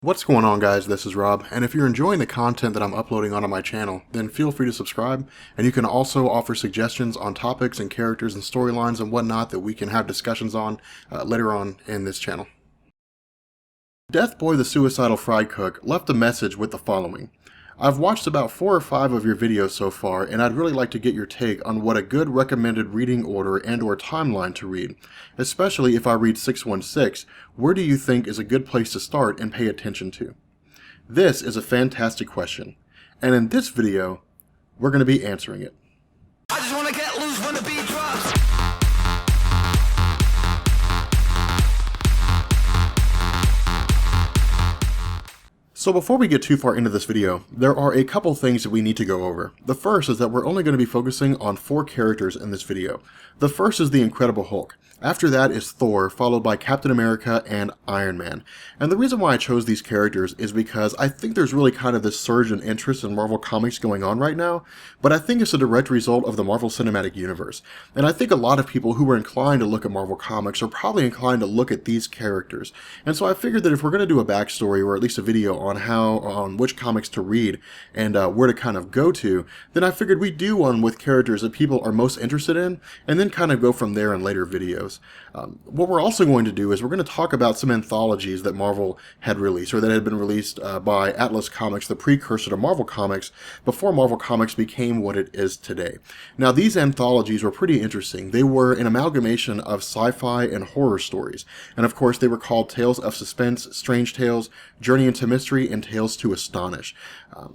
What's going on, guys? This is Rob, and if you're enjoying the content that I'm uploading onto my channel, then feel free to subscribe, and you can also offer suggestions on topics and characters and storylines and whatnot that we can have discussions on later on in this channel. Death Boy the Suicidal Fry Cook left a message with the following. I've watched about 4 or 5 of your videos so far, and I'd really like to get your take on what a good recommended reading order and or timeline to read. Especially if I read 616, where do you think is a good place to start and pay attention to? This is a fantastic question, and in this video, we're going to be answering it. I just wanna get loose when the beat drops. So before we get too far into this video, there are a couple things that we need to go over. The first is that we're only going to be focusing on 4 characters in this video. The first is the Incredible Hulk. After that is Thor, followed by Captain America and Iron Man. And the reason why I chose these characters is because I think there's really kind of this surge in interest in Marvel Comics going on right now, but I think it's a direct result of the Marvel Cinematic Universe. And I think a lot of people who are inclined to look at Marvel Comics are probably inclined to look at these characters. And so I figured that if we're going to do a backstory, or at least a video on which comics to read and where to kind of go to, then I figured we'd do one with characters that people are most interested in, and then kind of go from there in later videos. What we're also going to do is we're going to talk about some anthologies that Marvel had released, or that had been released by Atlas Comics, the precursor to Marvel Comics, before Marvel Comics became what it is today. Now, these anthologies were pretty interesting. They were an amalgamation of sci-fi and horror stories, and of course they were called Tales of Suspense, Strange Tales, Journey into Mystery, and Tales to Astonish.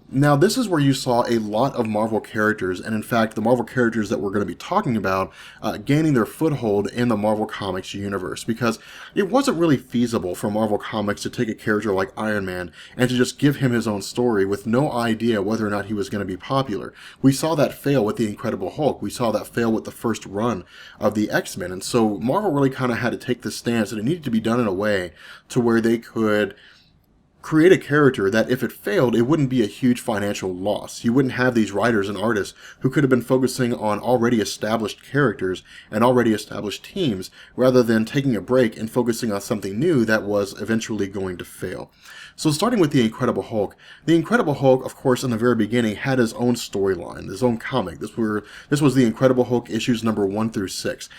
Now, this is where you saw a lot of Marvel characters, and in fact, the Marvel characters that we're going to be talking about gaining their foothold in the Marvel Comics universe, because it wasn't really feasible for Marvel Comics to take a character like Iron Man and to just give him his own story with no idea whether or not he was going to be popular. We saw that fail with the Incredible Hulk. We saw that fail with the first run of the X-Men, and so Marvel really kind of had to take this stance, and it needed to be done in a way to where they could create a character that if it failed, it wouldn't be a huge financial loss. You wouldn't have these writers and artists who could have been focusing on already established characters and already established teams, rather than taking a break and focusing on something new that was eventually going to fail. So starting with the Incredible Hulk, of course, in the very beginning had his own storyline, his own comic. This was the Incredible Hulk issues number 1 through 6.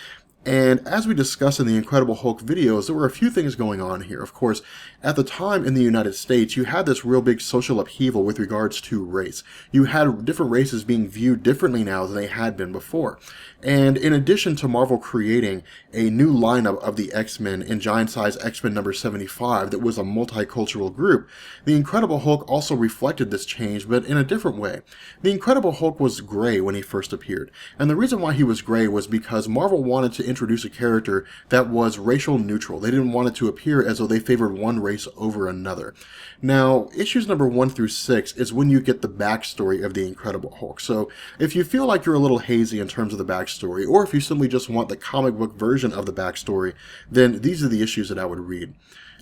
And as we discussed in the Incredible Hulk videos, there were a few things going on here. Of course, at the time in the United States, you had this real big social upheaval with regards to race. You had different races being viewed differently now than they had been before. And in addition to Marvel creating a new lineup of the X-Men in Giant Size X-Men number 75 that was a multicultural group, the Incredible Hulk also reflected this change, but in a different way. The Incredible Hulk was gray when he first appeared. And the reason why he was gray was because Marvel wanted to introduce a character that was racial neutral. They didn't want it to appear as though they favored one race over another. Now, issues number 1 through 6 is when you get the backstory of the Incredible Hulk. So if you feel like you're a little hazy in terms of the backstory, or if you simply just want the comic book version of the backstory, then these are the issues that I would read.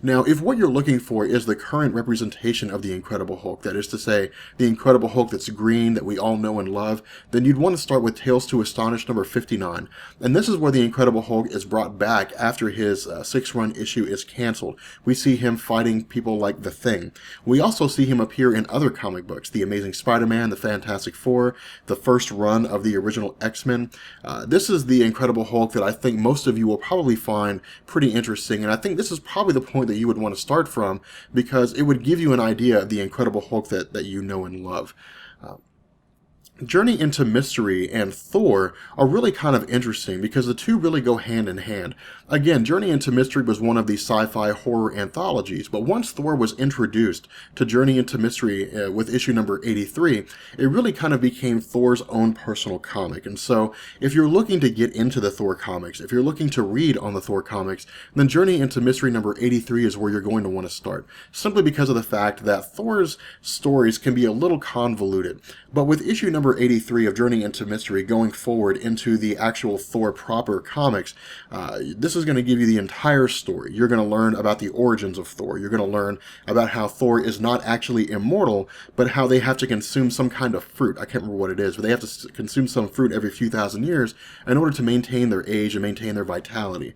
Now, if what you're looking for is the current representation of the Incredible Hulk, that is to say, the Incredible Hulk that's green, that we all know and love, then you'd want to start with Tales to Astonish number 59. And this is where the Incredible Hulk is brought back after his 6-run issue is canceled. We see him fighting people like The Thing. We also see him appear in other comic books, The Amazing Spider-Man, The Fantastic Four, the first run of the original X-Men. This is the Incredible Hulk that I think most of you will probably find pretty interesting, and I think this is probably the point that you would want to start from, because it would give you an idea of the Incredible Hulk that you know and love. Journey into Mystery and Thor are really kind of interesting because the two really go hand in hand. Again, Journey into Mystery was one of the sci-fi horror anthologies, but once Thor was introduced to Journey into Mystery with issue number 83, it really kind of became Thor's own personal comic. And so if you're looking to get into the Thor comics, if you're looking to read on the Thor comics, then Journey into Mystery number 83 is where you're going to want to start, simply because of the fact that Thor's stories can be a little convoluted. But with issue number number 83 of Journey into Mystery, going forward into the actual Thor proper comics, this is going to give you the entire story. You're going to learn about the origins of Thor. You're going to learn about how Thor is not actually immortal, but how they have to consume some kind of fruit. I can't remember what it is, but they have to consume some fruit every few thousand years in order to maintain their age and maintain their vitality.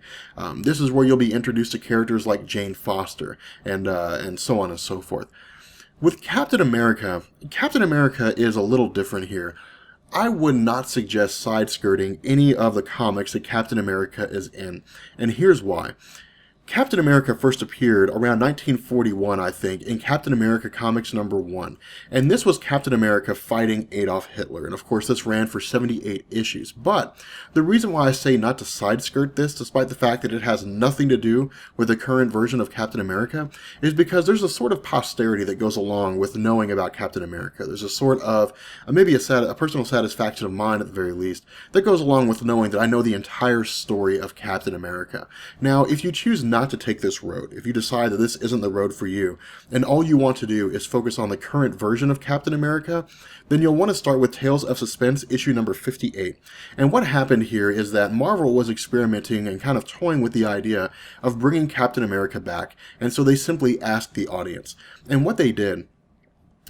This is where you'll be introduced to characters like Jane Foster and so on and so forth. With Captain America is a little different here. I would not suggest side-skirting any of the comics that Captain America is in, and here's why. Captain America first appeared around 1941, I think, in Captain America Comics #1. And this was Captain America fighting Adolf Hitler. And of course, this ran for 78 issues. But the reason why I say not to side-skirt this, despite the fact that it has nothing to do with the current version of Captain America, is because there's a sort of posterity that goes along with knowing about Captain America. There's a sort of, maybe a personal satisfaction of mine at the very least, that goes along with knowing that I know the entire story of Captain America. Now, if you choose not to take this road, if you decide that this isn't the road for you, and all you want to do is focus on the current version of Captain America, then you'll want to start with Tales of Suspense issue number 58. And what happened here is that Marvel was experimenting and kind of toying with the idea of bringing Captain America back, and so they simply asked the audience. And what they did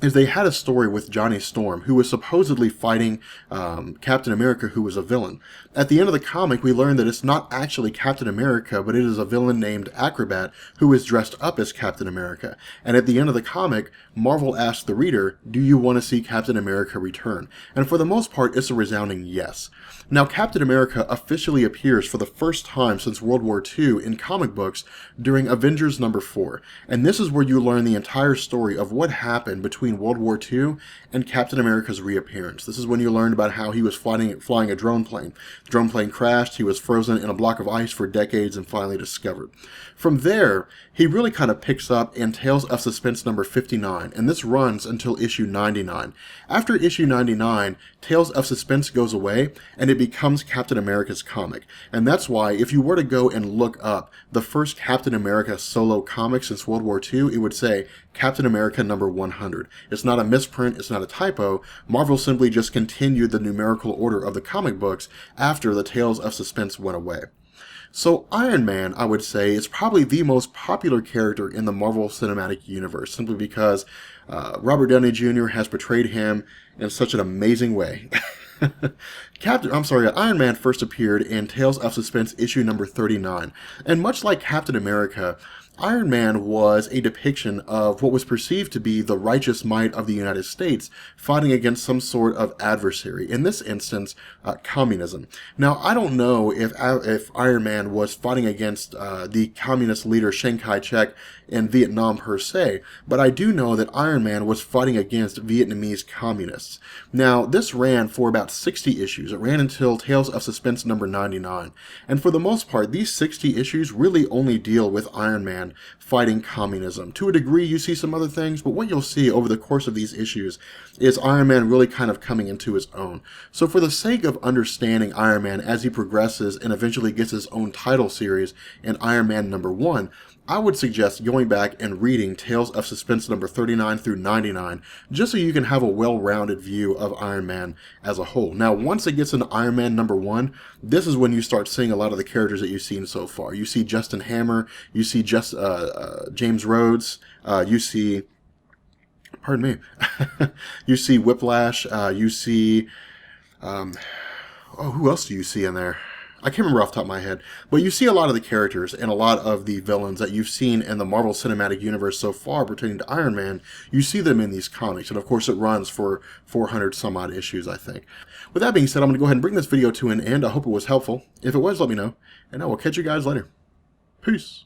is they had a story with Johnny Storm, who was supposedly fighting Captain America, who was a villain. At the end of the comic, we learn that it's not actually Captain America, but it is a villain named Acrobat, who is dressed up as Captain America. And at the end of the comic, Marvel asked the reader, do you want to see Captain America return? And for the most part, it's a resounding yes. Now, Captain America officially appears for the first time since World War II in comic books during Avengers #4. And this is where you learn the entire story of what happened between World War II and Captain America's reappearance. This is when you learned about how he was flying a drone plane. The drone plane crashed, he was frozen in a block of ice for decades and finally discovered. From there, he really kind of picks up in Tales of Suspense number 59, and this runs until issue 99. After issue 99, Tales of Suspense goes away, and it becomes Captain America's comic. And that's why, if you were to go and look up the first Captain America solo comic since World War II, it would say Captain America number 100. It's not a misprint, it's not a typo. Marvel simply just continued the numerical order of the comic books after the Tales of Suspense went away. So Iron Man, I would say, is probably the most popular character in the Marvel Cinematic Universe, simply because Robert Downey Jr. has portrayed him in such an amazing way. Iron Man first appeared in Tales of Suspense issue number 39, and much like Captain America, Iron Man was a depiction of what was perceived to be the righteous might of the United States fighting against some sort of adversary, in this instance, communism. Now, I don't know if Iron Man was fighting against the communist leader Chiang Kai-shek in Vietnam per se, but I do know that Iron Man was fighting against Vietnamese communists. Now, this ran for about 60 issues. It ran until Tales of Suspense number 99. And for the most part, these 60 issues really only deal with Iron Man fighting communism. To a degree, you see some other things, but what you'll see over the course of these issues is Iron Man really kind of coming into his own. So for the sake of understanding Iron Man as he progresses and eventually gets his own title series in Iron Man #1, I would suggest going back and reading Tales of Suspense number 39 through 99, just so you can have a well-rounded view of Iron Man as a whole. Now, once it gets into Iron Man #1, this is when you start seeing a lot of the characters that you've seen so far. You see Justin Hammer, you see James Rhodes, you see, pardon me, you see Whiplash, you see, who else do you see in there? I can't remember off the top of my head, but you see a lot of the characters and a lot of the villains that you've seen in the Marvel Cinematic Universe so far pertaining to Iron Man. You see them in these comics, and of course it runs for 400 some odd issues, I think. With that being said, I'm going to go ahead and bring this video to an end. I hope it was helpful. If it was, let me know, and I will catch you guys later. Peace.